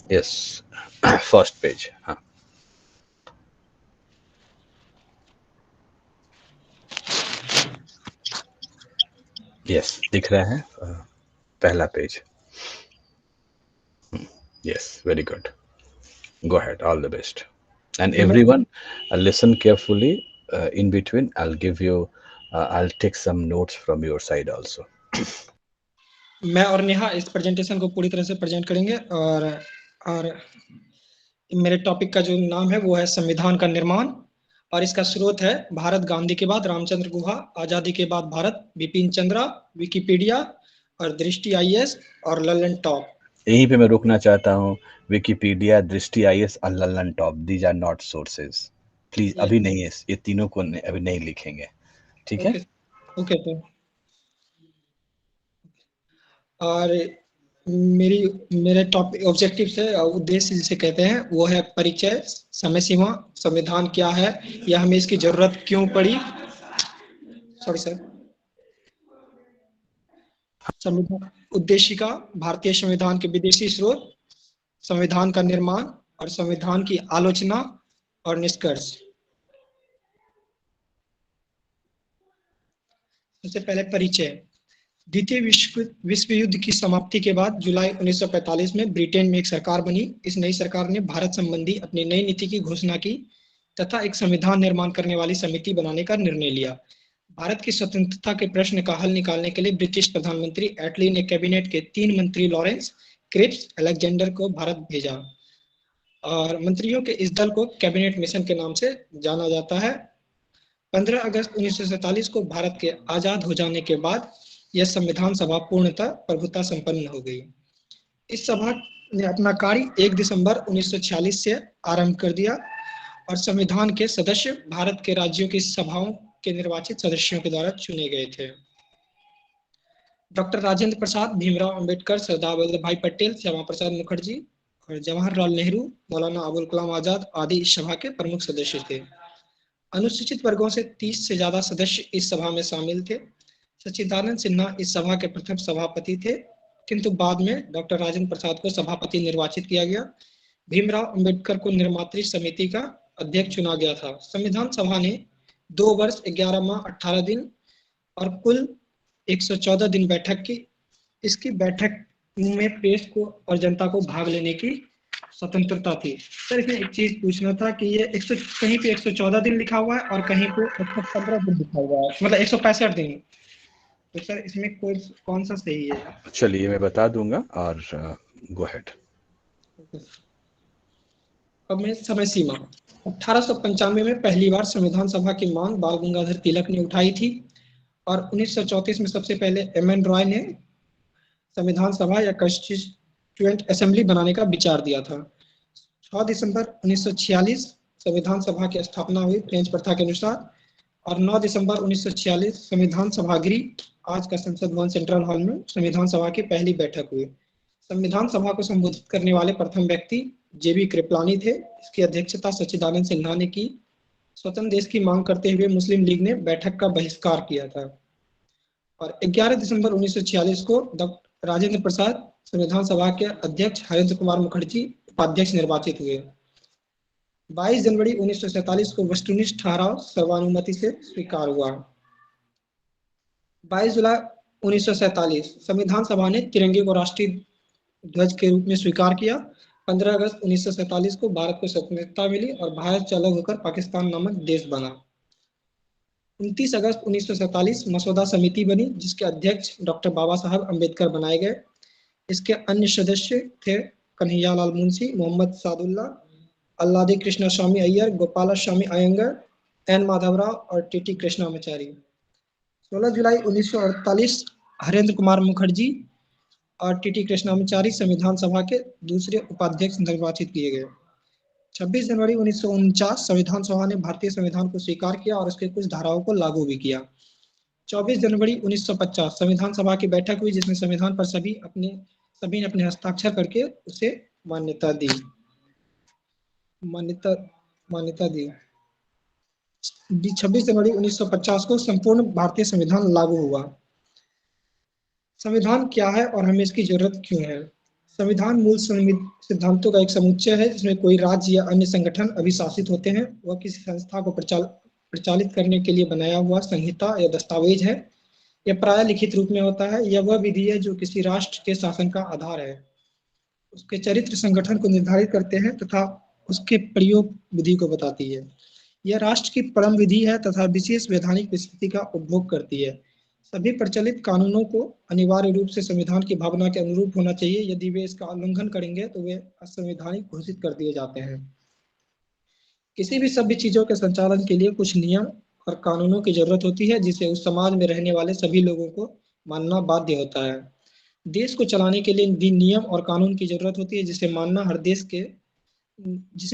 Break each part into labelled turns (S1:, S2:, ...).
S1: Yes, first page. हाँ, yes, दिख रहा है पहला page. Yes, very good, go ahead, all the best. And
S2: मैं
S1: everyone, listen carefully. In between, I'll give you I'll take some notes from your side also.
S2: मैं और नेहा इस presentation को पूरी तरह से प्रेजेंट करेंगे। और मेरे टॉपिक का जो नाम है वो है संविधान का निर्माण, और इसका स्रोत है भारत गांधी के बाद रामचंद्र गुहा, आजादी के बाद भारत बिपिन चंद्रा, विकिपीडिया और दृष्टि आईएएस और ललन टॉप।
S1: यहीं पे मैं रुकना चाहता हूँ। विकिपीडिया, दृष्टि, आईएएस और Lallantop, these are not sources. Please
S2: ये
S1: अभी नहीं है, ये तीनों को अभी नहीं लिखेंगे, ठीक है?
S2: ओके, ओके तो और मेरी मेरे टॉपिक ऑब्जेक्टिव से उद्देश्य जिसे कहते हैं वो है परिचय, समय सीमा, संविधान क्या है या हमें इसकी जरूरत क्यों पड़ी, सॉरी सर, संविधान उद्देशिका, भारतीय संविधान के विदेशी स्रोत, संविधान का निर्माण और संविधान की आलोचना और निष्कर्ष। सबसे पहले परिचय। द्वितीय विश्व युद्ध की समाप्ति के बाद जुलाई 1945 में ब्रिटेन में एक सरकार बनी। इस नई सरकार ने भारत संबंधी अपनी नई नीति की घोषणा की तथा एक संविधान निर्माण करने वाली समिति बनाने का निर्णय लिया। भारत की स्वतंत्रता के प्रश्न का हल निकालने के लिए ब्रिटिश प्रधानमंत्री एटली ने कैबिनेट के 3 मंत्री लॉरेंस, क्रिप्स, अलेक्जेंडर को भारत भेजा, और मंत्रियों के इस दल को कैबिनेट मिशन के नाम से जाना जाता है। 15 अगस्त 1947 को भारत के आजाद हो जाने के बाद यह संविधान सभा पूर्णतः प्रभुता संपन्न हो गई। इस सभा ने अपना कार्य 1 दिसंबर 1946 से आरंभ कर दिया और संविधान के सदस्य भारत के राज्यों की सभाओं के निर्वाचित सदस्यों के द्वारा चुने गए थे। डॉक्टर राजेंद्र प्रसाद, भीमराव अंबेडकर, सरदार वल्लभ भाई पटेल, श्यामा प्रसाद मुखर्जी और जवाहरलाल नेहरू, मौलाना अबुल कलाम आजाद आदि इस सभा के प्रमुख सदस्य थे। अनुसूचित वर्गों से 30 से ज्यादा सदस्य इस सभा में शामिल थे। सच्चिदानंद सिन्हा इस सभा के प्रथम सभापति थे, किंतु बाद में डॉक्टर राजेंद्र प्रसाद को सभापति निर्वाचित किया गया। भीमराव अंबेडकर को निर्मात्री समिति का अध्यक्ष चुना गया था। संविधान सभा ने 2 वर्ष 11 माह 18 दिन और कुल 114 दिन बैठक की। इसकी बैठक में प्रेस को और जनता को भाग लेने की स्वतंत्रता थी। सर इसमें एक चीज पूछना था कि ये 100 कहीं पे 114 दिन लिखा हुआ है और कहीं पे 115 दिन लिखा हुआ है, मतलब 165 दिन। तो सर इसमें कौन सा सही है?
S1: चलिए मैं बता दूंगा, और गो अहेड।
S2: अब मैं समय सीमा। 1895 में पहली बार संविधान सभा की मांग बाल गंगाधर तिलक ने उठाई थी और 1934 में सबसे पहले एम.एन. रॉय ने संविधान सभा या कॉन्स्टिट्यूएंट असेंबली बनाने का विचार दिया था। 6 दिसंबर 1946 संविधान सभा की स्थापना हुई फ्रेंच प्रथा के अनुसार, और 9 दिसंबर 1946 संविधान सभागृह, आज का संसद भवन सेंट्रल हॉल में संविधान सभा की पहली बैठक हुई। संविधान सभा को संबोधित करने वाले प्रथम व्यक्ति जेबी कृपलानी थे। इसकी अध्यक्षता सच्चिदानंद सिन्हा ने की। स्वतंत्र देश की मांग करते हुए मुस्लिम लीग ने बैठक का बहिष्कार किया था। और 11 दिसंबर 1946 को डॉक्टर राजेंद्र प्रसाद संविधान सभा के अध्यक्ष, हरेंद्र कुमार मुखर्जी उपाध्यक्ष निर्वाचित हुए। 22 जनवरी 1947 को वस्तुनिष्ठ ठहराव सर्वानुमति से स्वीकार हुआ। 22 जुलाई 1947 संविधान सभा ने तिरंगे को राष्ट्रीय ध्वज के रूप में स्वीकार किया। 15 अगस्त 1947 को भारत को स्वतंत्रता मिली और भारत से अलग होकर पाकिस्तान नामक देश बना। 29 अगस्त 1947 मसौदा समिति बनी जिसके अध्यक्ष डॉक्टर बाबा साहब अम्बेडकर बनाए गए। इसके अन्य सदस्य थे कन्हैयालाल मुंशी, मोहम्मद सादुल्ला, अल्लादी कृष्णा स्वामी अय्यर, गोपाला स्वामी अयंगर, एन माधवराव और टीटी कृष्णामाचारी। 16 जुलाई 1948 हरेंद्र कुमार मुखर्जी और टीटी कृष्णामाचारी संविधान सभा के दूसरे उपाध्यक्ष निर्वाचित किए गए। 26 जनवरी 1949 संविधान सभा ने भारतीय संविधान को स्वीकार किया और उसके कुछ धाराओं को लागू भी किया। 24 जनवरी 1950 संविधान सभा की बैठक हुई जिसमें संविधान पर सभी ने अपने हस्ताक्षर करके उसे मान्यता दी। मान्यता दी 26 जनवरी 1950 को संपूर्ण भारतीय संविधान लागू हुआ। संविधान क्या है और हमें इसकी जरूरत क्यों है? संविधान मूल सिद्धांतों का एक समुच्चय है जिसमें कोई राज्य या अन्य संगठन अभिशासित होते हैं। वह किसी संस्था को प्रचालित करने के लिए बनाया हुआ संहिता या दस्तावेज है। यह प्राय लिखित रूप में होता है। यह वह विधि है जो किसी राष्ट्र के शासन का आधार है। उसके चरित्र संगठन को निर्धारित करते हैं तथा उसके प्रयोग विधि को बताती है। यह राष्ट्र की परम विधि है तथा विशेष वैधानिक स्थिति का उपभोग करती है। सभी प्रचलित कानूनों को अनिवार्य रूप से संविधान की भावना के अनुरूप होना चाहिए। यदि वे इसका उल्लंघन करेंगे तो वे असंवैधानिक घोषित कर दिए जाते हैं। किसी भी सभ्य चीजों के संचालन के लिए कुछ नियम और कानूनों की जरूरत होती है जिसे उस समाज में रहने वाले सभी लोगों को मानना बाध्य होता है। देश को चलाने के लिए भी नियम और कानून की जरूरत होती है जिसे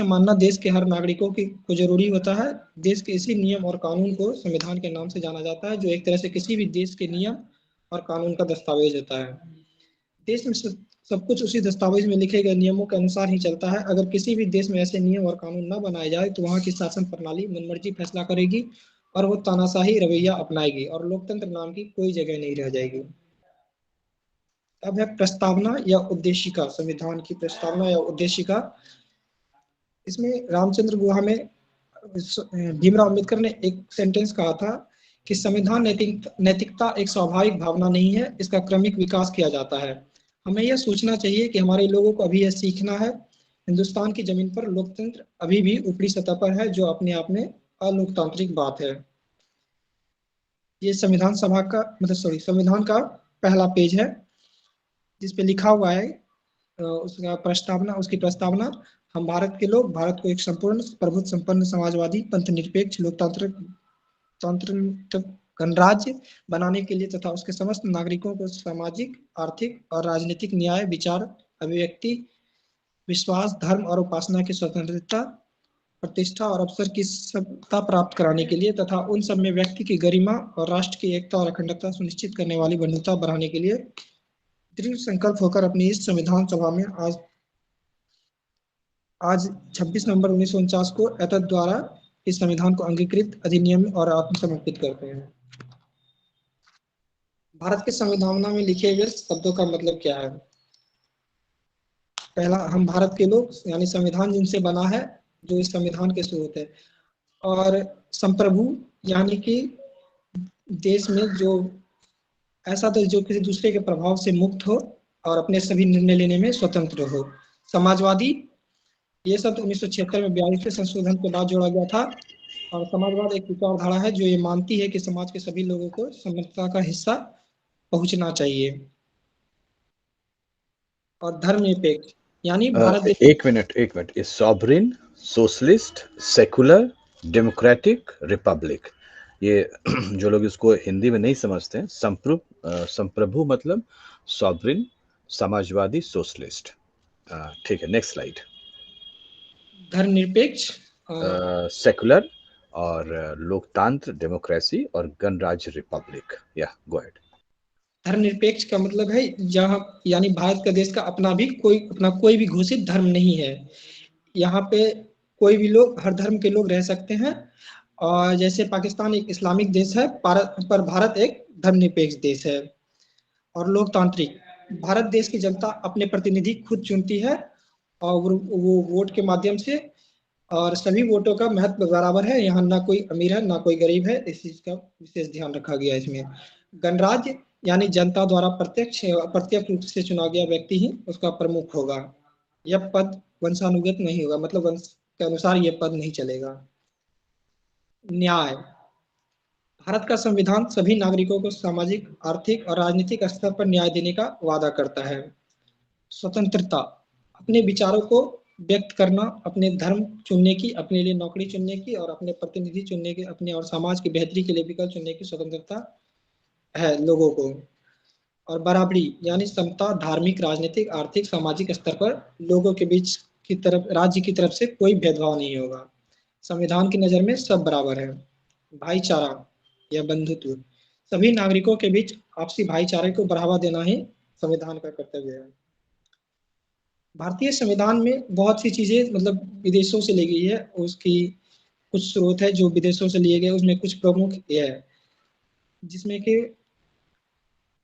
S2: मानना देश के हर नागरिकों को जरूरी होता है। देश के इसी नियम और कानून को संविधान के नाम से जाना जाता है, जो एक तरह से किसी भी देश के नियम और कानून का दस्तावेज होता है। देश में सब कुछ उसी दस्तावेज में लिखे गए नियमों के अनुसार ही चलता है। अगर किसी भी देश में ऐसे नियम और कानून न बनाए जाए तो वहाँ की शासन प्रणाली मनमर्जी फैसला करेगी और वो तानाशाही रवैया अपनाएगी और लोकतंत्र नाम की कोई जगह नहीं रह जाएगी। अब है प्रस्तावना या उद्देशिका। संविधान की प्रस्तावना या उद्देशिका। इसमें रामचंद्र गुहा में भीमराव अम्बेडकर ने एक सेंटेंस कहा था कि संविधान नैतिकता एक स्वाभाविक भावना नहीं है, इसका क्रमिक विकास किया जाता है। हमें यह सोचना चाहिए कि हमारे लोगों को अभी यह सीखना है। हिंदुस्तान की जमीन पर लोकतंत्र अभी भी ऊपरी सतह पर है, जो अपने आप में अलोकतांत्रिक बात है। ये संविधान का पहला पेज है जिसपे लिखा हुआ है उसकी प्रस्तावना। हम भारत के लोग भारत को एक संपूर्ण प्रभुत्व संपन्न समाजवादी पंथ निरपेक्ष लोकतांत्रिक गणराज्य बनाने के लिए तथा उसके समस्त नागरिकों को सामाजिक, आर्थिक और राजनीतिक न्याय, विचार, अभिव्यक्ति, विश्वास, धर्म और उपासना की स्वतंत्रता, प्रतिष्ठा और अवसर की समता प्राप्त कराने के लिए तथा उन सब में व्यक्ति की गरिमा और राष्ट्र की एकता और अखंडता सुनिश्चित करने वाली बंधुता बढ़ाने के लिए दृढ़ संकल्प होकर अपनी इस संविधान सभा में आज 26 नवंबर 1949 को एतद द्वारा इस संविधान को अंगीकृत, अधिनियम और आत्मसमर्पित करते हैं। भारत के संविधान में लिखे गए शब्दों का मतलब क्या है? पहला, हम भारत के लोग, यानी संविधान जिनसे बना है, जो इस संविधान के स्रोत है। और संप्रभु, यानी कि देश में जो ऐसा देश जो किसी दूसरे के प्रभाव से मुक्त हो और अपने सभी निर्णय लेने में स्वतंत्र हो। समाजवादी, ये शब्द 1976 में 42वें संशोधन के बाद जोड़ा गया था। और समाजवाद एक विचारधारा है जो ये मानती है कि समाज के सभी लोगों को समानता का हिस्सा पहुंचना चाहिए। और धर्मनिरपेक्ष, यानी भारत देश
S1: एक मिनट, ये sovereign, socialist, secular, democratic, Republic, ये जो लोग इसको हिंदी में नहीं समझते हैं, संप्रभु मतलब सॉवरिन, समाजवादी, सोशलिस्ट। ठीक है, नेक्स्ट स्लाइड।
S2: धर्मनिरपेक्ष,
S1: सेकुलर और लोकतंत्र, डेमोक्रेसी और गणराज्य, रिपब्लिक। या गो अहेड।
S2: धर्मनिरपेक्ष का मतलब है जहाँ, यानी भारत का देश का अपना कोई भी घोषित धर्म नहीं है। यहाँ पे कोई भी लोग, हर धर्म के लोग रह सकते हैं। और जैसे पाकिस्तान एक इस्लामिक देश है, पर भारत एक धर्मनिरपेक्ष देश है। और लोकतांत्रिक, भारत देश की जनता अपने प्रतिनिधि खुद चुनती है और वो वोट के माध्यम से, और सभी वोटों का महत्व बराबर है। यहाँ ना कोई अमीर है ना कोई गरीब है, इस चीज का विशेष ध्यान रखा गया है इसमें। गणराज्य, यानी जनता द्वारा प्रत्यक्ष रूप से चुना गया व्यक्ति ही उसका प्रमुख होगा। यह पद वंशानुगत नहीं होगा, मतलब वंश के अनुसार यह पद नहीं चलेगा। न्याय, भारत का संविधान सभी नागरिकों को सामाजिक, आर्थिक और राजनीतिक स्तर पर न्याय देने का वादा करता है। स्वतंत्रता, अपने विचारों को व्यक्त करना, अपने धर्म चुनने की, अपने लिए नौकरी चुनने की और अपने प्रतिनिधि चुनने की, अपने और समाज की बेहतरी के लिए विकल्प चुनने की स्वतंत्रता है लोगों को। और बराबरी, यानी समता, धार्मिक, राजनीतिक, आर्थिक, सामाजिक स्तर पर लोगों के बीच की तरफ, राज्य की तरफ से कोई भेदभाव नहीं होगा। संविधान की नजर में सब बराबर है। भाईचारा या बंधुत्व, सभी नागरिकों के बीच आपसी भाईचारे को बढ़ावा देना ही संविधान का कर्तव्य है। भारतीय संविधान में बहुत सी चीजें मतलब विदेशों से ली गई है, उसकी कुछ स्रोत है जो विदेशों से लिए गए, उसमें कुछ प्रमुख ये है जिसमें कि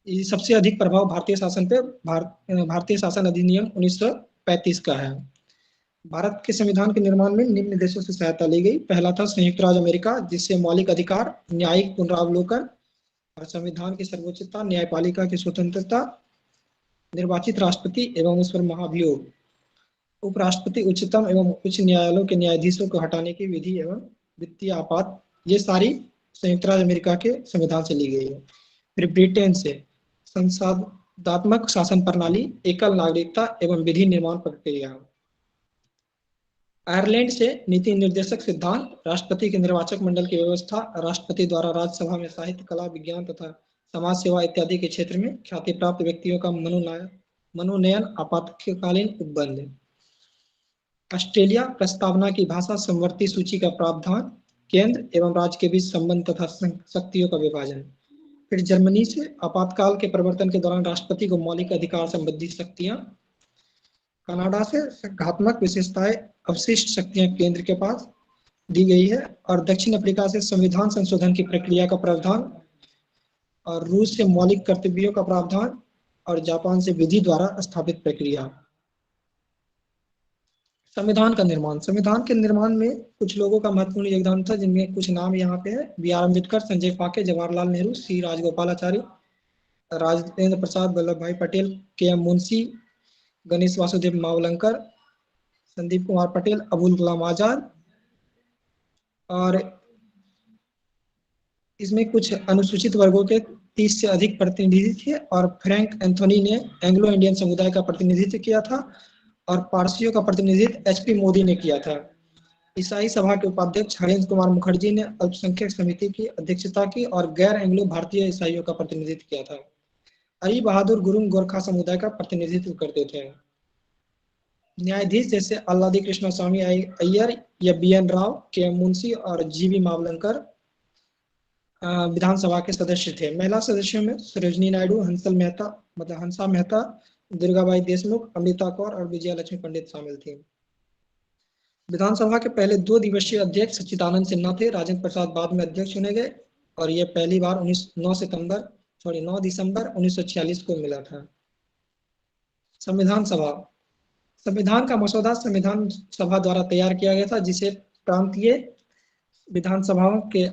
S2: ये सबसे अधिक प्रभाव भारतीय शासन पे भारतीय शासन अधिनियम 1935 का है। भारत के संविधान के निर्माण में निम्न देशों से सहायता ली गई। पहला था संयुक्त राज्य अमेरिका, जिससे मौलिक अधिकार, न्यायिक पुनरावलोकन और संविधान की सर्वोच्चता, न्यायपालिका की स्वतंत्रता, निर्वाचित राष्ट्रपति एवं उस पर महाभियोग, उपराष्ट्रपति, उच्चतम एवं उच्च न्यायालयों के न्यायाधीशों को हटाने की विधि एवं वित्तीय आपात, ये सारी संयुक्त राज्य अमेरिका के संविधान से ली गई है। फिर ब्रिटेन से संसदात्मक शासन प्रणाली, एकल नागरिकता एवं विधि निर्माण प्रक्रिया। आयरलैंड से नीति निर्देशक सिद्धांत, राष्ट्रपति के निर्वाचक मंडल की व्यवस्था, राष्ट्रपति द्वारा राज्यसभा में साहित्य, कला, विज्ञान तथा समाज सेवा इत्यादि के क्षेत्र में ख्याति प्राप्त व्यक्तियों का मनोनयन, आपातकालीन उपबंध। ऑस्ट्रेलिया प्रस्तावना की भाषा संवर्ती सूची का प्रावधान, केंद्र एवं राज्य के बीच संबंध तथा शक्तियों का विभाजन। फिर जर्मनी से आपातकाल के प्रवर्तन के दौरान राष्ट्रपति को मौलिक अधिकार संबंधी शक्तियां। कनाडा से संघात्मक विशेषताएं, अवशिष्ट शक्तियां केंद्र के पास दी गई है। और दक्षिण अफ्रीका से संविधान संशोधन की प्रक्रिया का प्रावधान, और रूस से मौलिक कर्तव्यों का प्रावधान, और जापान से विधि द्वारा स्थापित प्रक्रिया। संविधान का निर्माण। संविधान के निर्माण में कुछ लोगों का महत्वपूर्ण योगदान था, जिनमें कुछ नाम यहाँ पे है। बी.आर. अम्बेडकर, संजय फाके, जवाहरलाल नेहरू, सी राजगोपालाचारी, राजेंद्र प्रसाद, वल्लभ भाई पटेल, के.एम. मुंशी, गणेश वासुदेव मावलंकर, संदीप कुमार पटेल, अबुल कलाम आजाद। और इसमें कुछ अनुसूचित वर्गों के 30 से अधिक प्रतिनिधि थे, और फ्रैंक एंथोनी ने एंग्लो इंडियन समुदाय का प्रतिनिधित्व किया था, और पारसियों का प्रतिनिधित्व एच.पी. मोदी ने किया था। ईसाई सभा के उपाध्यक्ष हरेंद्र कुमार मुखर्जी ने अल्पसंख्यक समिति की अध्यक्षता की और गैर एंग्लो भारतीय ईसाइयों का प्रतिनिधित्व किया था। अली बहादुर गुरुंग गोरखा समुदाय का प्रतिनिधित्व करते थे। न्यायाधीश जैसे अल्लादी कृष्णस्वामी अय्यर या बी.एन. राव, के.एम. मुंशी और जी.बी. मावलंकर विधानसभा के सदस्य थे। महिला सदस्यों में सरोजनी नायडू, हंसा मेहता, दुर्गाबाई देशमुख, अमृता कौर और विजया लक्ष्मी पंडित शामिल थी। विधानसभा के पहले 2 दिवसीय अध्यक्ष सच्चिदानंद सिन्हा थे। राजेंद्र प्रसाद बाद में अध्यक्ष चुने गए, और यह पहली बार 9 दिसंबर 1946 को मिला था। संविधान सभा। संविधान का मसौदा संविधान सभा द्वारा तैयार किया गया था, जिसे प्रांतीय विधानसभाओं के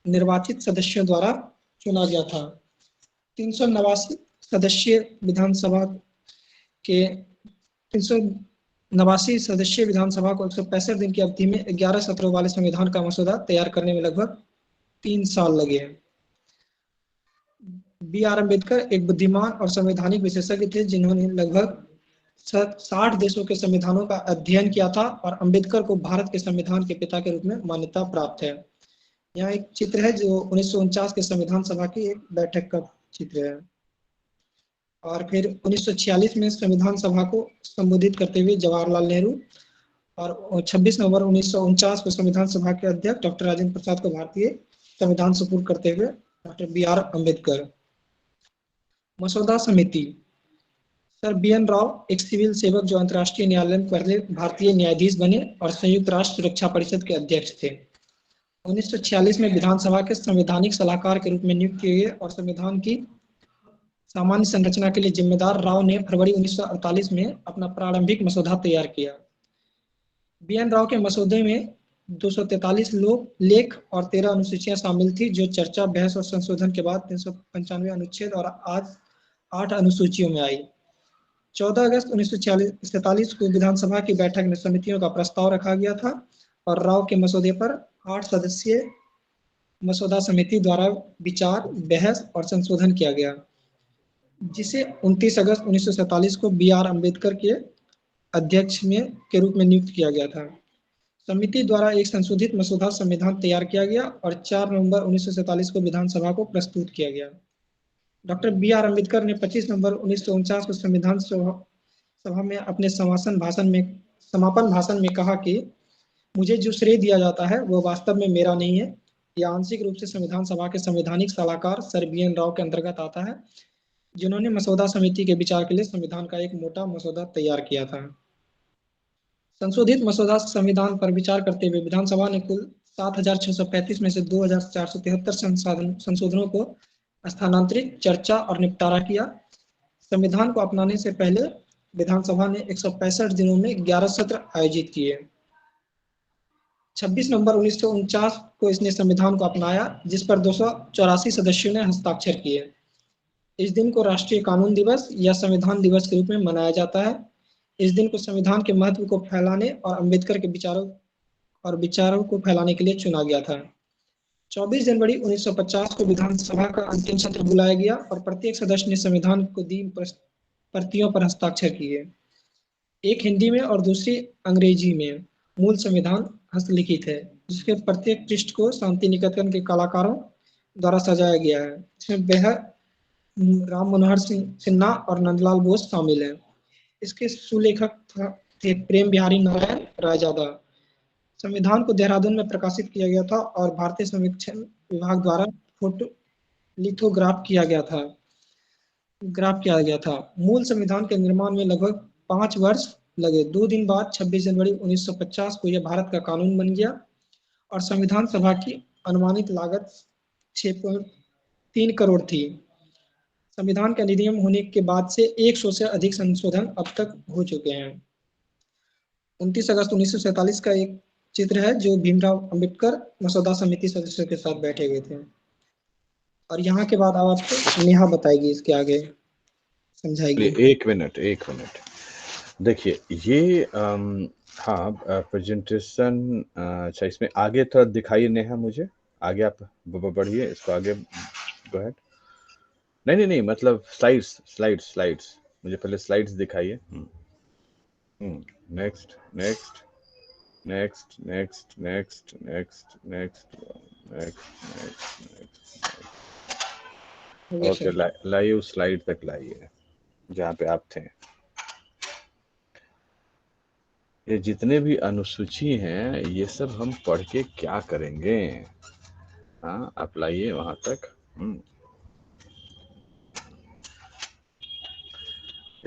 S2: निर्वाचित सदस्यों द्वारा चुना गया था। 389 सदस्यीय विधानसभा के 389 सदस्यीय विधानसभा को 165 दिन की अवधि में 11 सत्रों वाले संविधान का मसौदा तैयार करने में लगभग 3 साल लगे। बी.आर. अम्बेडकर एक बुद्धिमान और संवैधानिक विशेषज्ञ थे, जिन्होंने लगभग 60 देशों के संविधानों का अध्ययन किया था, और अम्बेडकर को भारत के संविधान के पिता के रूप में मान्यता प्राप्त है। यहाँ एक चित्र है जो 1949 के संविधान सभा की एक बैठक का चित्र है। और फिर 1946 में संविधान सभा को संबोधित करते हुए जवाहरलाल नेहरू, और 26 नवंबर 1949 को संविधान सभा के अध्यक्ष डॉक्टर राजेंद्र प्रसाद को भारतीय संविधान सुपुर्द करते हुए डॉक्टर बी.आर. अम्बेडकर। मसौदा समिति। Sir BN. राव एक सिविल सेवक जो अंतर्राष्ट्रीय न्यायालय में पहले भारतीय न्यायाधीश बने और संयुक्त राष्ट्र सुरक्षा परिषद के अध्यक्ष थे। 1946 में विधानसभा के संवैधानिक सलाहकार के रूप में नियुक्त किए गए, और संविधान की सामान्य संरचना के लिए जिम्मेदार राव ने फरवरी 1948 में अपना प्रारंभिक मसौदा तैयार किया। बी.एन. राव के मसौदे में 243 लेख और 13 अनुसूचियां शामिल थी, जो चर्चा, बहस और संशोधन के बाद 395 अनुच्छेद और आज 8 अनुसूचियों में आई। 14 अगस्त 1947 को विधानसभा की बैठक में समितियों का प्रस्ताव रखा गया था, और राव के मसौदे पर 8 सदस्यीय मसौदा समिति द्वारा विचार, बहस और संशोधन किया गया, जिसे 29 अगस्त 1947 को बी.आर. अम्बेडकर के अध्यक्ष के रूप में नियुक्त किया गया था। समिति द्वारा एक संशोधित मसौदा संविधान तैयार किया गया, और 4 नवंबर 1947 को विधानसभा को प्रस्तुत किया गया। Doctor B R. अम्बेडकर ने 25 नवंबर 1949 को संविधान सभा में अपने समापन भाषण में कहा कि मुझे जो श्रेय दिया जाता है वह वास्तव में मेरा नहीं है, यह आंशिक रूप से संविधान सभा के संवैधानिक सलाहकार सर बी.एन. राव के अंतर्गत आता है, जिन्होंने मसौदा समिति के विचार के लिए संविधान का एक मोटा मसौदा तैयार किया था। संशोधित मसौदा संविधान पर विचार करते हुए विधानसभा ने कुल 7,635 में से 2,473 संशोधनों को स्थानांतरित, चर्चा और निपटारा किया। संविधान को अपनाने से पहले विधानसभा ने 165 दिनों में 11 सत्र आयोजित किए। 26 नवंबर 1949 को इसने संविधान को अपनाया, जिस पर 284 सदस्यों ने हस्ताक्षर किए। इस दिन को राष्ट्रीय कानून दिवस या संविधान दिवस के रूप में मनाया जाता है। इस दिन को संविधान के महत्व को फैलाने और अम्बेडकर के विचारों को फैलाने के लिए चुना गया था। 24 जनवरी 1950 को विधानसभा का अंतिम सत्र बुलाया गया और प्रत्येक सदस्य ने संविधान को दी प्रतियों पर हस्ताक्षर किए। एक हिंदी में और दूसरी अंग्रेजी में मूल संविधान हस्तलिखित है, जिसके प्रत्येक पृष्ठ को शांति निकेतन के कलाकारों द्वारा सजाया गया है। इसमें बेहद राम मनोहर सिन्हा और नंदलाल बोस शामिल हैं। इसके सुलेखक थे प्रेम बिहारी नारायण रायजादा। संविधान को देहरादून में प्रकाशित किया गया था और भारतीय संरक्षण विभाग द्वारा फोटो लिथोग्राफ किया गया था। मूल संविधान के निर्माण में लगभग 5 वर्ष लगे। 2 दिन बाद 26 जनवरी 1950 को यह भारत का कानून बन गया और संविधान सभा की अनुमानित लागत 6.3 करोड़ थी। संविधान का अधिनियम होने के बाद से 100 से अधिक संशोधन अब तक हो चुके हैं। 29 अगस्त 1947 का एक चित्र है जो भीमराव अंबेडकर मसौदा समिति सदस्यों के साथ बैठे हुए थे। और यहाँ के बाद अब आपको नेहा बताएगी इसके आगे, समझाएगी।
S1: एक मिनट देखिए, ये हाँ प्रेजेंटेशन, अच्छा इसमें आगे थोड़ा दिखाइए नेहा, मुझे आगे आप बढ़िए, इसको आगे गो अहेड। नहीं मतलब स्लाइड्स मुझे पहले स्लाइड्स दिखाइए। नेक्स्ट ओके, लाइए उस स्लाइड तक लाइए जहाँ पे आप थे। ये जितने भी अनुसूची हैं ये सब हम पढ़ के क्या करेंगे? हाँ, आप लाइए वहां तक।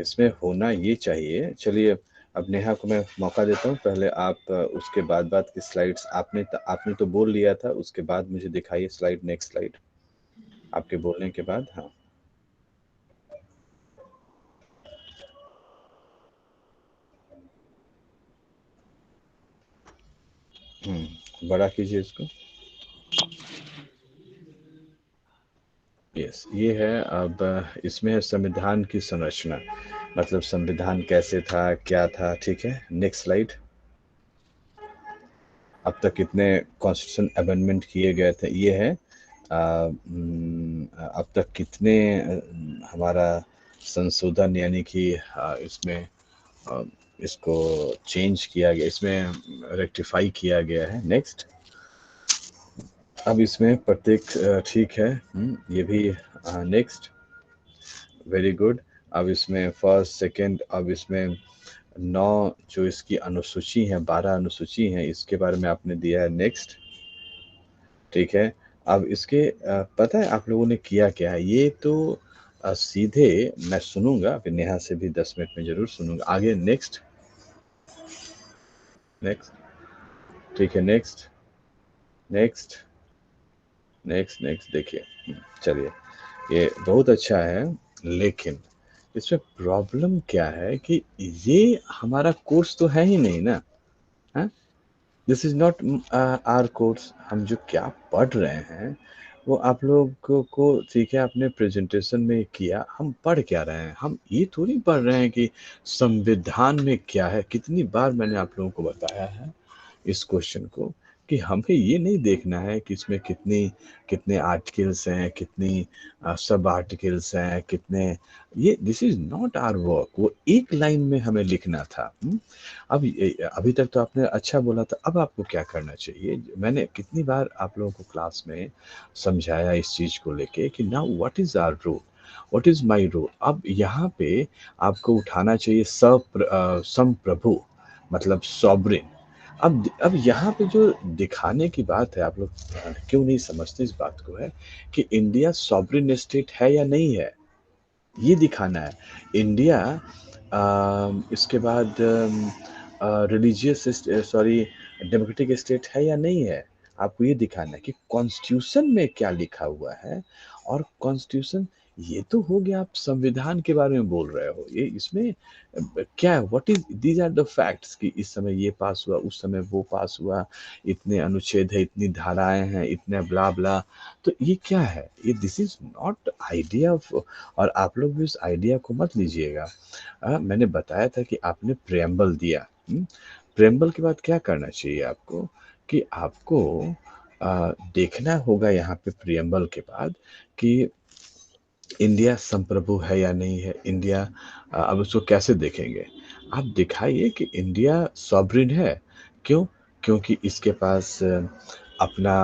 S1: इसमें होना ये चाहिए। चलिए अब नेहा को मैं मौका देता हूँ, पहले आप उसके बाद की स्लाइड्स आपने तो बोल लिया था, उसके बाद मुझे दिखाइए स्लाइड, नेक्स्ट स्लाइड आपके बोलने के बाद। हाँ बड़ा कीजिए इसको। यस, ये है। अब इसमें है संविधान की संरचना, मतलब संविधान कैसे था, क्या था। ठीक है, नेक्स्ट स्लाइड। अब तक कितने कॉन्स्टिट्यूशन अमेंडमेंट किए गए थे, ये है। अब तक कितने हमारा संशोधन यानी कि इसमें इसको चेंज किया गया, इसमें रेक्टिफाई किया गया है। नेक्स्ट। अब इसमें प्रत्येक ठीक है, ये भी नेक्स्ट, वेरी गुड। अब इसमें फर्स्ट सेकंड, अब इसमें 9 जो इसकी अनुसूची है, 12 अनुसूची हैं, इसके बारे में आपने दिया है। नेक्स्ट, ठीक है। अब इसके पता है आप लोगों ने किया क्या है? ये तो सीधे मैं सुनूंगा, फिर नेहा से भी 10 मिनट में जरूर सुनूंगा। आगे नेक्स्ट, ठीक है। नेक्स्ट देखिए, चलिए ये बहुत अच्छा है, लेकिन इसमें प्रॉब्लम क्या है कि ये हमारा कोर्स तो है ही नहीं ना। This is not our course. हम जो क्या पढ़ रहे हैं वो आप लोगों को, ठीक है, आपने प्रेजेंटेशन में किया, हम पढ़ क्या रहे हैं? हम ये थोड़ी पढ़ रहे हैं कि संविधान में क्या है। कितनी बार मैंने आप लोगों को बताया है इस क्वेश्चन को कि हमें ये नहीं देखना है कि इसमें कितने आर्टिकल्स हैं, कितनी सब आर्टिकल्स हैं, कितने, ये this is not our work. वो एक लाइन में हमें लिखना था। अब अभी तक तो आपने अच्छा बोला था, अब आपको क्या करना चाहिए? मैंने कितनी बार आप लोगों को क्लास में समझाया इस चीज को लेके कि now what is our role, what is my role. अब यहाँ पे आपको उठाना चाहिए संप्रभु, मतलब सॉवरेन। अब यहाँ पे जो दिखाने की बात है, आप लोग क्यों नहीं समझते इस बात को, है कि इंडिया सॉवरेन स्टेट है या नहीं है, ये दिखाना है। इंडिया इसके बाद रिलीजियस डेमोक्रेटिक स्टेट है या नहीं है, आपको ये दिखाना है कि कॉन्स्टिट्यूशन में क्या लिखा हुआ है। और कॉन्स्टिट्यूशन ये तो हो गया, आप संविधान के बारे में बोल रहे हो, ये इसमें क्या है, what is, these are the facts कि इस समय ये पास हुआ, उस समय वो पास हुआ, इतने अनुच्छेद है, इतनी धाराएं हैं, इतने ब्ला ब्ला। तो ये क्या है, ये this is not idea of. और आप लोग भी उस आइडिया को मत लीजिएगा। मैंने बताया था कि आपने प्रेम्बल दिया। प्रेम्बल के बाद क्या करना चाहिए आपको, कि आपको देखना होगा यहाँ पे प्रियम्बल के बाद कि इंडिया संप्रभु है या नहीं है। इंडिया अब उसको कैसे देखेंगे, आप दिखाइए कि इंडिया सॉवरिन है। क्यों? क्योंकि इसके पास अपना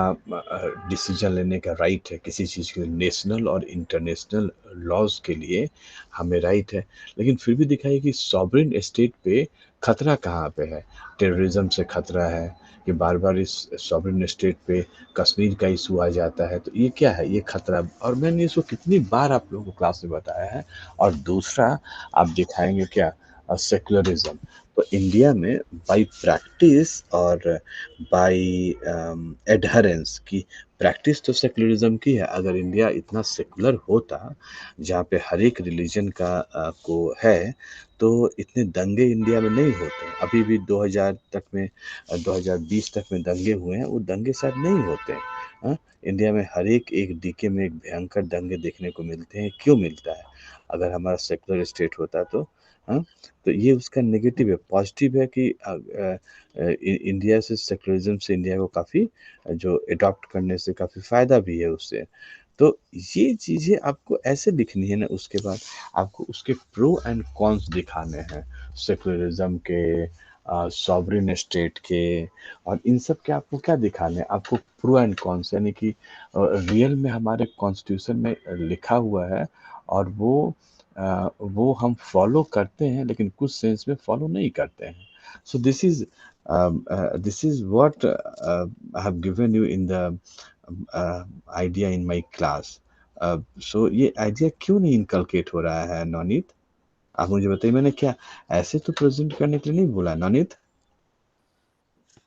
S1: डिसीजन लेने का राइट है किसी चीज़ के लिए, नेशनल और इंटरनेशनल लॉज के लिए हमें राइट है। लेकिन फिर भी दिखाइए कि सॉवरिन स्टेट पे खतरा कहाँ पे है। टेररिज्म से खतरा है कि बार बार इस सॉवरिन स्टेट पे कश्मीर का इशू आ जाता है, तो ये क्या है, ये खतरा। और मैंने इसको कितनी बार आप लोगों को क्लास में बताया है। और दूसरा आप दिखाएंगे क्या, सेकुलरिज्म। तो इंडिया में बाय प्रैक्टिस और बाय एडहरेंस की, प्रैक्टिस तो सेकुलरिज्म की है। अगर इंडिया इतना सेकुलर होता जहाँ पे हर एक रिलीजन का को है, तो इतने दंगे इंडिया में नहीं होते। अभी भी 2000 तक में 2020 तक में दंगे हुए हैं, वो दंगे शायद नहीं होते। हाँ, इंडिया में हर एक एक डीके में एक भयंकर दंगे देखने को मिलते हैं। क्यों मिलता है? अगर हमारा सेकुलर स्टेट होता तो। हाँ, तो ये उसका नेगेटिव है। पॉजिटिव है कि इंडिया से, सेकुलरिज्म से इंडिया को काफ़ी जो अडॉप्ट करने से काफ़ी फ़ायदा भी है उससे। तो ये चीज़ें आपको ऐसे लिखनी है ना, उसके बाद आपको उसके प्रो एंड कॉन्स दिखाने हैं, सेकुलरिज्म के, सॉवरिन स्टेट के। और इन सब के आपको क्या दिखाने हैं, आपको प्रो एंड कॉन्स, यानी कि रियल में हमारे कॉन्स्टिट्यूशन में लिखा हुआ है, और वो हम फॉलो करते हैं, लेकिन कुछ सेंस में फॉलो नहीं करते हैं। So this is what I have given you in the idea in my class. सो ये आइडिया क्यों नहीं इनकलकेट हो रहा है नवनीत? आप मुझे बताइए, मैंने क्या ऐसे तो प्रेजेंट करने के लिए नहीं बोला नवनीत।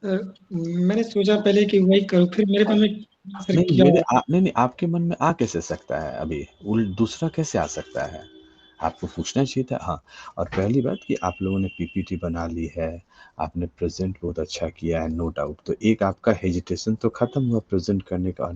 S2: मैंने सोचा पहले कि वही करूँ, फिर मेरे मन में सर
S1: नहीं,
S2: क्या।
S1: नहीं नहीं, आपके मन में आ कैसे सकता है, अभी दूसरा कैसे आ सकता है? आपको पूछना चाहिए था। हाँ, और पहली बात कि आप लोगों ने पीपीटी बना ली है, आपने प्रेजेंट बहुत अच्छा किया है, नो डाउट। तो एक आपका हेजिटेशन तो खत्म हुआ प्रेजेंट करने का।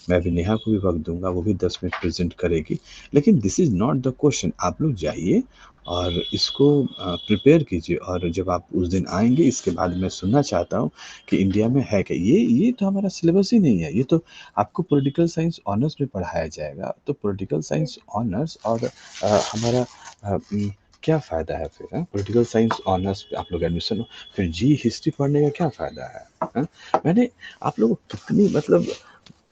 S1: मैं भी नेहा को भी वक्त दूंगा, वो भी 10 मिनट प्रेजेंट करेगी। लेकिन this is not the question. आप लोग जाइए और इसको प्रिपेयर कीजिए, और जब आप उस दिन आएंगे, इसके बाद मैं सुनना चाहता हूँ कि इंडिया में है क्या। ये तो हमारा सिलेबस ही नहीं है। ये तो आपको पॉलिटिकल साइंस ऑनर्स में पढ़ाया जाएगा। तो पॉलिटिकल साइंस ऑनर्स और हमारा क्या फ़ायदा है फिर? पॉलिटिकल साइंस ऑनर्स पे आप लोग एडमिशन, फिर जी हिस्ट्री पढ़ने का क्या फ़ायदा है? मैंने आप लोगों को कितनी, मतलब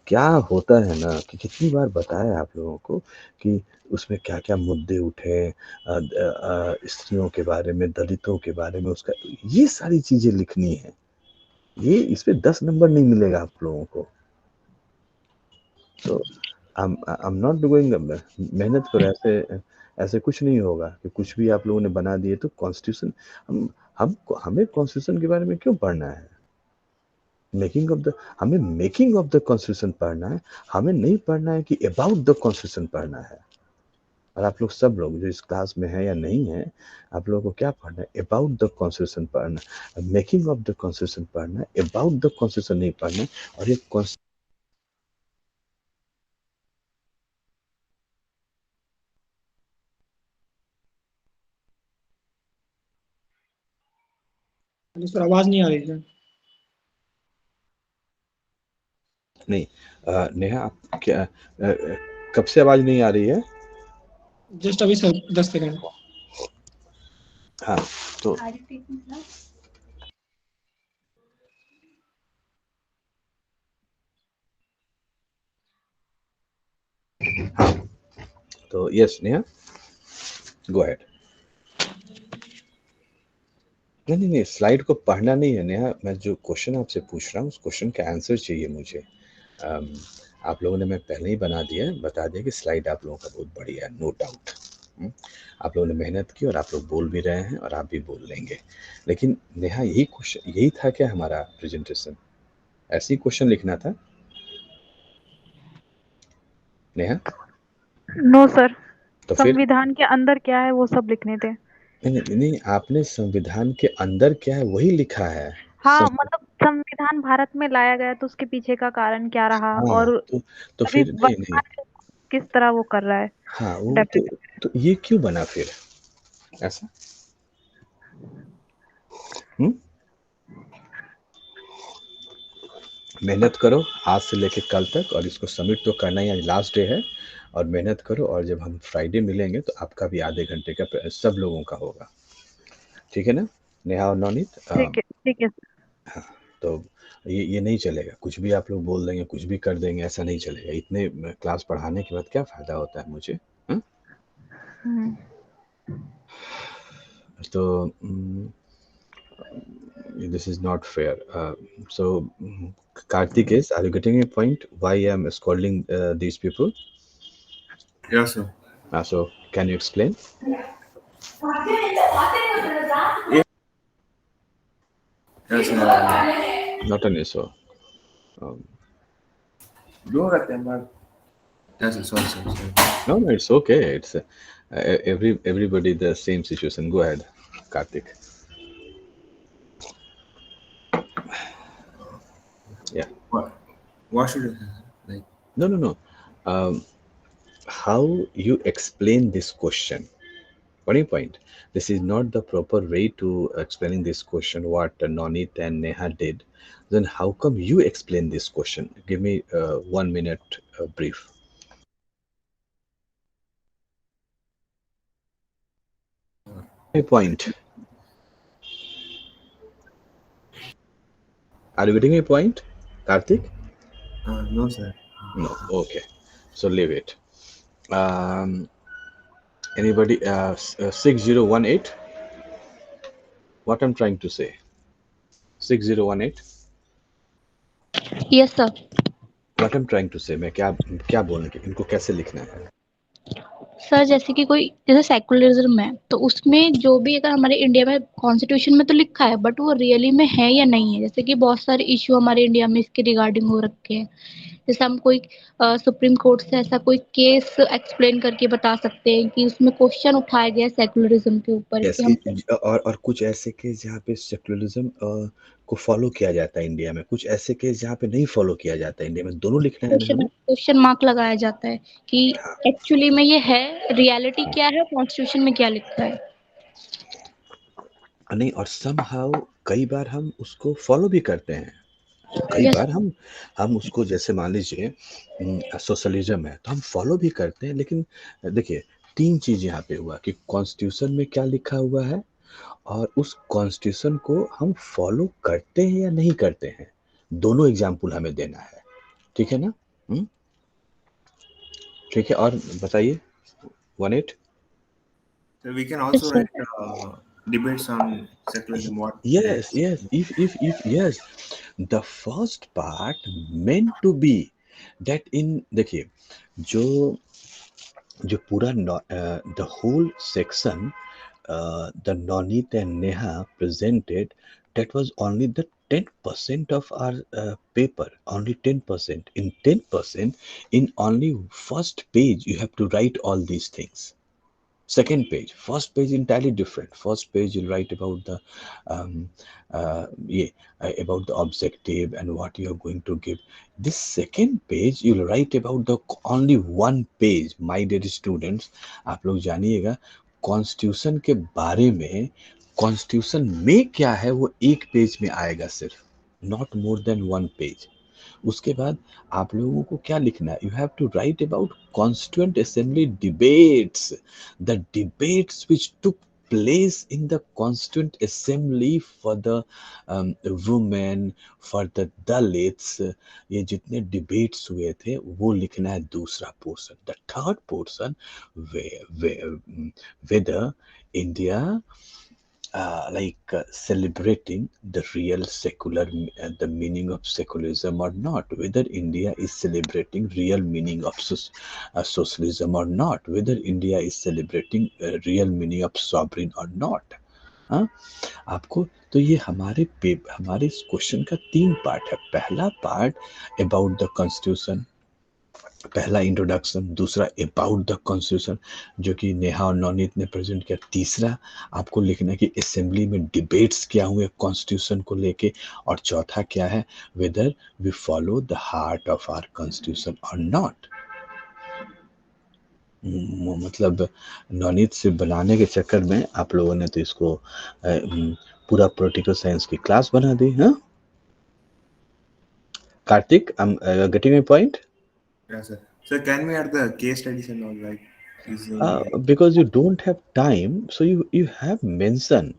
S1: क्या होता है ना, कि कितनी बार बताया आप लोगों को कि उसमें क्या क्या मुद्दे उठे, स्त्रियों के बारे में, दलितों के बारे में, उसका ये सारी चीज़ें लिखनी है। ये इस पे 10 नंबर नहीं मिलेगा आप लोगों को। तो आई एम नॉट डूइंग, मेहनत करो। ऐसे ऐसे कुछ नहीं होगा कि कुछ भी आप लोगों ने बना दिए। तो कॉन्स्टिट्यूशन, हम हमें कॉन्स्टिट्यूशन के बारे में क्यों पढ़ना है? मेकिंग ऑफ द, हमें मेकिंग ऑफ द कॉन्स्टिट्यूशन पढ़ना है। हमें नहीं पढ़ना है कि अबाउट द कॉन्स्टिट्यूशन पढ़ना है। और आप लोग सब लोग जो इस क्लास में हैं या नहीं हैं, आप लोगों को क्या पढ़ना है? अबाउट द कॉन्स्टिट्यूशन पढ़ना है, मेकिंग ऑफ द कॉन्स्टिट्यूशन पढ़ना है, अबाउट द कॉन्स्टिट्यूशन नहीं पढ़ना है। और ये
S2: सर आवाज नहीं आ रही है।
S1: नहीं, नेहा आप क्या, कब से आवाज नहीं आ रही है?
S2: जस्ट अभी सर 10 सेकंड।
S1: हाँ, तो तो यस नेहा, गो अहेड। नहीं नहीं नहीं, स्लाइड को पढ़ना नहीं है नेहा। मैं जो क्वेश्चन आपसे पूछ रहा हूँ, उस क्वेश्चन का आंसर चाहिए मुझे। अम, आप लोगों ने, मैं पहले ही बना दिया है, बता दिया कि स्लाइड आप लोगों का बहुत बढ़िया है, नो डाउट। आप लोगों ने मेहनत की, और आप लोग बोल भी रहे हैं, और आप भी बोल लेंगे। लेकिन नेहा, यही क्वेश्चन, यही था क्या हमारा प्रेजेंटेशन? ऐसी क्वेश्चन लिखना था नेहा।
S3: नो सर,
S1: तो फिर
S3: संविधान के अंदर क्या है वो सब लिखने थे।
S1: नहीं, आपने संविधान के अंदर क्या है वही लिखा है।
S3: हाँ,
S1: सं,
S3: मतलब संविधान भारत में लाया गया तो उसके पीछे का कारण क्या रहा,
S1: हाँ
S3: और
S1: तो
S3: अभी
S1: फिर नहीं,
S3: वर्तमान में किस तरह वो कर रहा है
S1: हाँ वो
S3: डेवलप।
S1: तो ये क्यों बना फिर ऐसा? हम्म मेहनत करो आज से लेके कल तक, और इसको सबमिट तो करना ही, आज लास्ट डे है। और मेहनत करो, और जब हम फ्राइडे मिलेंगे तो आपका भी आधे घंटे का सब लोगों का होगा, ठीक है ना नेहा और नवनीत?
S3: ठीक है, ठीक है।
S1: हाँ, तो ये नहीं चलेगा, कुछ भी आप लोग बोल देंगे, कुछ भी कर देंगे, ऐसा नहीं चलेगा। इतने क्लास पढ़ाने के बाद क्या फ़ायदा होता है मुझे? हाँ?
S3: हम्म,
S1: तो this is not fair. So, Karthikesh, are you getting a point why I'm scolding these people?
S4: Yes, sir.
S1: So, can you explain?
S4: Yes, sir.
S1: Not an issue.
S4: Yes, sir. Sorry.
S1: No, it's okay. It's everybody the same situation. Go ahead, Karthik. Yeah.
S4: What should I say? Like,
S1: No. How you explain this question? What point? This is not the proper way to explaining this question. What Nonit and Neha did. Then how come you explain this question? Give me 1 minute brief. My point. Are you getting a point, Karthik?
S4: no, sir.
S1: No. Okay. So leave it. Um, Anybody? 6018. What I'm trying to say? 6018.
S5: Yes sir.
S1: What I'm trying to say? मैं क्या बोलने की इनको कैसे लिखना है?
S5: Sir जैसे कि कोई जैसे सेकुलरिज्म है तो उसमें जो भी अगर हमारे इंडिया में कॉन्स्टिट्यूशन में तो लिखा है बट वो रियली में है या नहीं है, जैसे कि बहुत सारे इशू हमारे इंडिया में इसके रिगार्डिंग हो रखे हैं। जैसे हम कोई सुप्रीम कोर्ट से ऐसा कोई केस एक्सप्लेन करके बता सकते हैं कि उसमें क्वेश्चन उठाया गया सेकुलरिज्म के ऊपर
S1: यस,
S5: कि हम
S1: और कुछ ऐसे केस जहाँ पे सेकुलरिज्म को फॉलो किया जाता है इंडिया में, कुछ ऐसे केस जहाँ पे नहीं फॉलो किया जाता है इंडिया में, दोनों लिखना है ना हमें।
S5: क्वेश्चन मार्क लगाया जाता है कि
S1: हाँ,
S5: एक्चुअली में ये है, रियलिटी क्या है, कॉन्स्टिट्यूशन में क्या लिखा है।
S1: नहीं, और समहाउ कई बार हम उसको फॉलो भी करते हैं। कई
S5: यस
S1: बार हम उसको, जैसे मान लीजिए सोशलिज्म है तो हम फॉलो भी करते हैं, लेकिन देखिए तीन चीज यहाँ पे हुआ कि कॉन्स्टिट्यूशन में क्या लिखा हुआ है, और उस कॉन्स्टिट्यूशन को हम फॉलो करते हैं या नहीं करते हैं, दोनों एग्जाम्पल हमें देना है, ठीक है ना? ठीक है, और बताइए 18।
S4: So we can
S5: yes
S4: also
S5: sir.
S4: write debates on secularism. What they
S1: Yes, if yes, the first part meant to be that in, देखिए जो जो पूरा the whole section the Nonit and Neha presented, that was only the 10% of our paper, only 10%. In 10%, in only first page, you have to write all these things. Second page, first page entirely different. First page you'll write about the um, yeah, about the objective and what you are going to give. This second page you'll write about the only one page. My dear students, आप लोग जानिएगा constitution के बारे में, constitution में क्या है वो एक पेज में आएगा सिर्फ, not more than one page. उसके बाद आप लोगों को क्या लिखना है, you have to write about constituent assembly debates, the debates which took place in the constituent assembly for the women, for the dalits, ये जितने डिबेट्स हुए थे वो लिखना है दूसरा portion. The third portion, whether India celebrating the real secular, the meaning of secularism or not, whether India is celebrating real meaning of socialism or not, whether India is celebrating real meaning of sovereign or not, हाँ, आपको तो ये हमारे इस question का 3 part है। पहला part about the constitution, पहला इंट्रोडक्शन, दूसरा अबाउट द कॉन्स्टिट्यूशन जो कि नेहा और नवनीत ने प्रेजेंट किया, तीसरा आपको लिखना है कि असेंबली में डिबेट्स क्या हुए कॉन्स्टिट्यूशन को लेके, और चौथा क्या है, whether we follow the heart of our constitution और नॉट। मतलब नवनीत से बनाने के चक्कर में आप लोगों ने तो इसको पूरा पॉलिटिकल साइंस की क्लास बना दी। हाँ Kartik, I am getting my point?
S4: Yes, sir. So can we add the case studies and all, like using
S1: Because you don't have time, so you have mentioned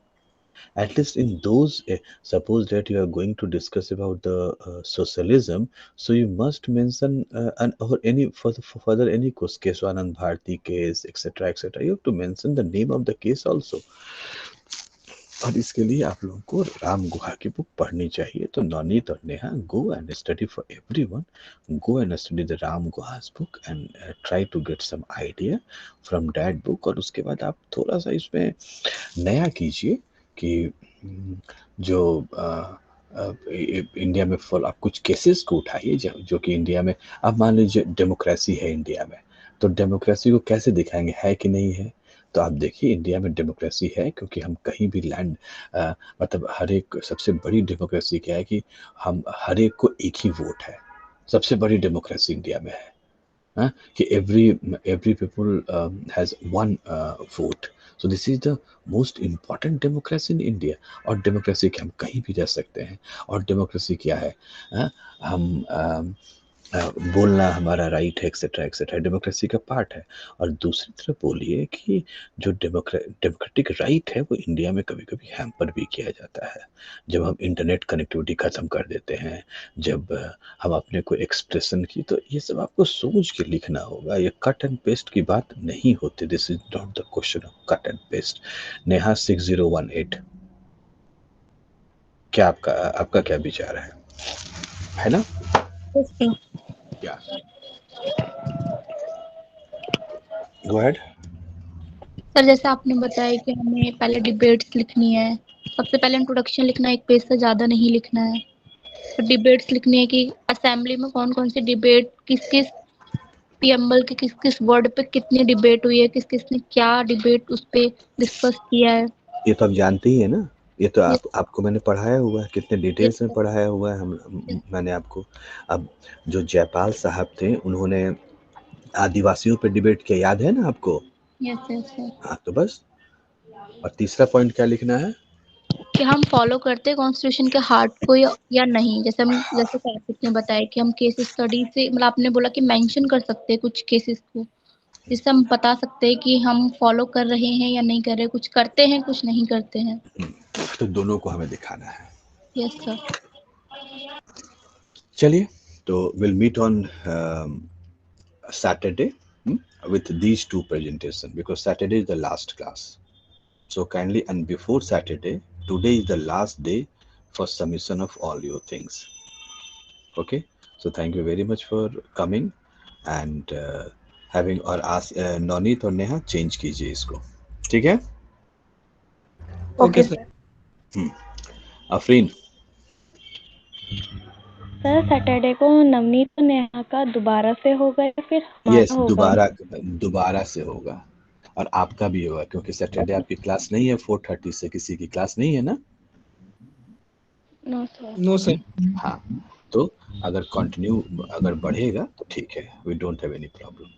S1: at least in those suppose that you are going to discuss about the socialism, so you must mention or any for further any case, Keswanand Bharti case, etc etc, you have to mention the name of the case also. और इसके लिए आप लोगों को राम गुहा की book पढ़नी चाहिए। तो नवनीत और Neha, go and study for everyone, go and study the Ram Guha's book and try to get some idea from that book. और उसके बाद आप थोड़ा सा इसमें नया कीजिए कि जो इंडिया में फॉलो, आप कुछ केसेस को उठाइए जो कि इंडिया में, अब मान लीजिए डेमोक्रेसी है इंडिया में, तो डेमोक्रेसी को कैसे दिखाएंगे, है कि नहीं है। तो आप देखिए इंडिया में डेमोक्रेसी है क्योंकि हम कहीं भी लैंड मतलब हर एक, सबसे बड़ी डेमोक्रेसी क्या है कि हम हर एक को एक ही वोट है, सबसे बड़ी डेमोक्रेसी इंडिया में है। कि every people has one vote, so this is the most important democracy in India। और डेमोक्रेसी के हम कहीं भी रह सकते हैं, और डेमोक्रेसी क्या है, हम बोलना हमारा राइट है, एक्सेट्रा एक्सेट्रा, डेमोक्रेसी का पार्ट है। और दूसरी तरफ बोलिए कि जो डेमोक्रेटिक राइट है वो इंडिया में कभी कभी हैम्पर भी किया जाता है, जब हम इंटरनेट कनेक्टिविटी ख़त्म कर देते हैं, जब हम अपने को एक्सप्रेशन की, तो ये सब आपको सोच के लिखना होगा, ये कट एंड पेस्ट की बात नहीं होती। This is not the question of cut and paste. Neha 6018, क्या आपका क्या विचार है ना? क्या गो अहेड
S5: सर जैसे आपने बताया कि हमें पहले डिबेट्स लिखनी है, सबसे पहले इंट्रोडक्शन लिखना है, एक पेज से ज़्यादा नहीं लिखना है। तो डिबेट्स लिखनी है कि असेंबली में कौन कौन सी डिबेट, किस किस पीएमएल के किस किस वर्ड पे कितनी डिबेट हुई है, किस किस ने क्या डिबेट उस पे डिस्कस किया है।
S1: ये तो आप जानते ही है ना, ये तो
S5: Yes,
S1: आपको मैंने पढ़ाया हुआ है, कितने
S5: yes,
S1: डिटेल्स में
S5: sir.
S1: पढ़ाया हुआ है मैंने आपको। अब जो जयपाल साहब थे उन्होंने आदिवासियों पे डिबेट किया, याद है ना आपको?
S5: Yes, yes, sir.
S1: हाँ तो बस। और तीसरा पॉइंट क्या लिखना है?
S5: कि हम फॉलो करते हैं कॉन्स्टिट्यूशन के हार्ट को या नहीं। जैसे कार्तिक ने बताया कि हम केस स्टडी से, मतलब आपने बोला कि मेंशन कर सकते हैं कुछ केसेस को, जिससे हम बता सकते हैं कि हम फॉलो कर रहे हैं या नहीं कर रहे, कुछ करते हैं कुछ नहीं करते हैं।
S1: तो दोनों को हमें दिखाना है।
S5: Yes sir.
S1: चलिए, तो will meet on Saturday with these two presentation, because Saturday is the last class. So kindly, and before Saturday, today is the last day for submission of all your things. Okay, so thank you very much for coming and having, और नवनीत और Neha change कीजिए इसको, ठीक है?
S2: Okay sir.
S1: Afreen,
S6: sir Saturday को नवनीत और नेहा का दोबारा से होगा या फिर
S1: यस,
S6: हमारा होगा?
S1: दोबारा से होगा, और आपका भी होगा, क्योंकि सैटरडे आपकी क्लास नहीं है, 4:30 से किसी की क्लास नहीं है ना?
S6: No sir.
S2: No sir.
S1: हाँ, तो अगर कंटिन्यू अगर बढ़ेगा तो ठीक है, we don't have any problem,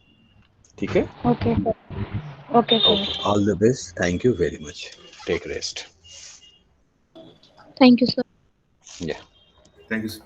S1: ठीक है?
S6: Okay sir. Okay sir.
S1: All the best, thank you very much, take rest.
S5: Thank you sir.
S1: या
S4: thank you, sir.